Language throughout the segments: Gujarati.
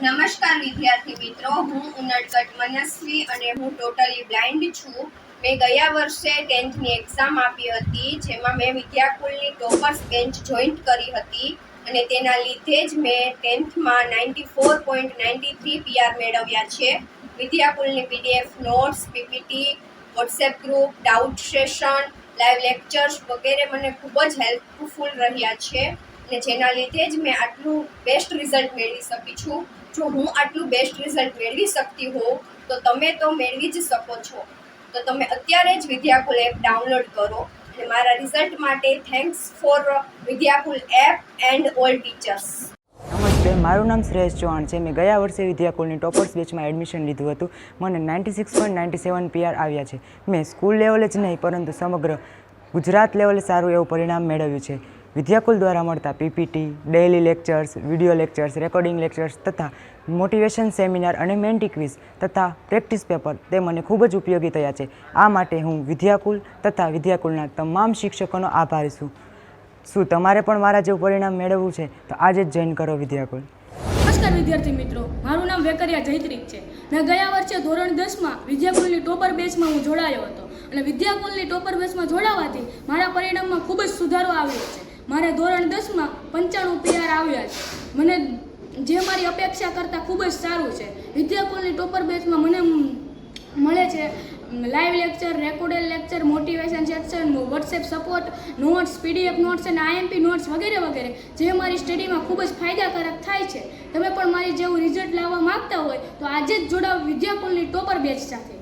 નમસ્કાર વિદ્યાર્થી મિત્રો, હું ઉનડકટ મનસ્વી અને હું ટોટલી બ્લાઇન્ડ છું. મેં ગયા વર્ષે 10th ની એક્ઝામ આપી હતી, જેમાં મેં વિદ્યાકુલની ટોપર્સ બેન્ચ જોઈન્ટ કરી હતી અને તેના લીધે જ મેં 10th માં 94.93 PR મેળવ્યા છે. વિદ્યાકુલની PDF notes, PPT, WhatsApp group, doubt session, live lectures વગેરે મને ખૂબ જ હેલ્પફુલ રહ્યા છે અને જેના લીધે જ મેં આટલું બેસ્ટ રિઝલ્ટ મેળવી શકી છું. જો હું આટલું બેસ્ટ રિઝલ્ટ મેળવી શકતી હોઉં તો તમે તો મેળવી જ શકો છો. તો તમે અત્યારે જ વિદ્યાકુલ એપ ડાઉનલોડ કરો અને મારા રિઝલ્ટ માટે thanks for Vidyakul app and all teachers. નમસ્તે, મારું નામ શ્રેયસ ચૌહાણ છે. મેં ગયા વર્ષે વિદ્યાકુલની ટોપર્સ બેચમાં એડમિશન લીધું હતું. મને 96.97 PR આવ્યા છે. મેં સ્કૂલ લેવલે જ નહીં પરંતુ સમગ્ર ગુજરાત લેવલે સારું એવું પરિણામ મેળવ્યું છે. વિદ્યાકુલ દ્વારા મળતા PPT, daily lectures, video lectures, recording lectures તથા મોટિવેશન સેમિનાર અને મેન્ટી ક્વિઝ તથા પ્રેક્ટિસ પેપર તે મને ખૂબ જ ઉપયોગી થયા છે. આ માટે હું વિદ્યાકુલ તથા વિદ્યાકુલના તમામ શિક્ષકોનો આભારી છું. શું તમારે પણ મારા જેવું પરિણામ મેળવવું છે તો આજે જ જોઈન કરો વિદ્યાકુલ. નમસ્કાર વિદ્યાર્થી મિત્રો, મારું નામ વેકરિયા જયત્રિક છે. મેં ગયા વર્ષે ધોરણ 10માં વિદ્યાકુલની ટોપર બેચમાં હું જોડાયો હતો અને વિદ્યાકુલની ટોપર બેચમાં જોડાવાથી મારા પરિણામમાં ખૂબ જ સુધારો આવ્યો છે. મારે ધોરણ 10માં 95 PR આવ્યા છે. મને જે મારી અપેક્ષા કરતાં ખૂબ જ સારું છે. વિદ્યાકુલની ટોપર બેચમાં મને મળે છે live lecture, recorded lecture, motivation section, WhatsApp support, notes, PDF notes અને IMP નોટ્સ વગેરે વગેરે, જે મારી સ્ટડીમાં ખૂબ જ ફાયદાકારક થાય છે. તમે પણ મારી જેવું રિઝલ્ટ લાવવા માંગતા હોય તો આજે જ જોડાવ વિદ્યાકુલની ટોપર બેચ સાથે.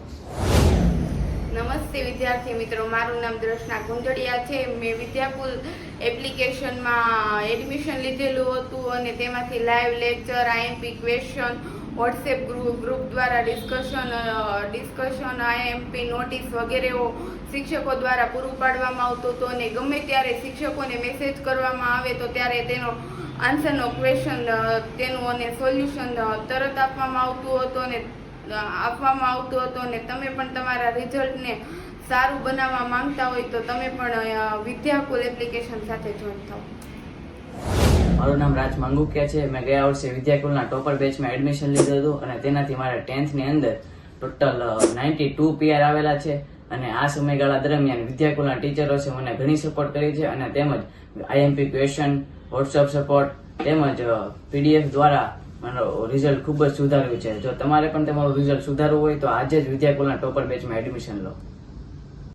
નમસ્તે વિદ્યાર્થી મિત્રો, મારું નામ દ્રષ્ણા ગુંજડિયા છે. મેં વિદ્યાકુલ એપ્લિકેશનમાં એડમિશન લીધેલું હતું અને તેમાંથી live lecture, IMP question, WhatsApp group દ્વારા ડિસ્કશન IMP નોટિસ વગેરેઓ શિક્ષકો દ્વારા પૂરું પાડવામાં આવતું હતું અને ગમે ત્યારે શિક્ષકોને મેસેજ કરવામાં આવે તો ત્યારે તેનો આન્સરનો ક્વેશ્ચન તેનું અને સોલ્યુશન તરત આપવામાં આવતું હતું અને તમે પણ તમારા રિઝલ્ટને સારું બનાવવા માંગતા હોય તો તમે પણ વિદ્યાકુલ એપ્લિકેશન સાથે જોઈન થાઓ. મારું નામ રાજ માંગુકિયા છે. મેં ગયા વર્ષે વિદ્યાકુલના ટોપર બેચમાં એડમિશન લીધું હતું અને તેનાથી મારા 10th ની અંદર ટોટલ 92 PR આવેલા છે અને આ સમયગાળા દરમિયાન વિદ્યાકુલના ટીચરો છે મને ઘણી સપોર્ટ કરી છે અને તેમજ IMP ક્વેશ્ચન, વોટ્સઅપ સપોર્ટ તેમજ PDF દ્વારા મારું રિઝલ્ટ ખૂબ જ સુધાર્યું છે. જો તમારે પણ તમારું રિઝલ્ટ સુધારવું હોય તો આજે જ વિદ્યાકુલના ટોપર બેચમાં એડમિશન લો.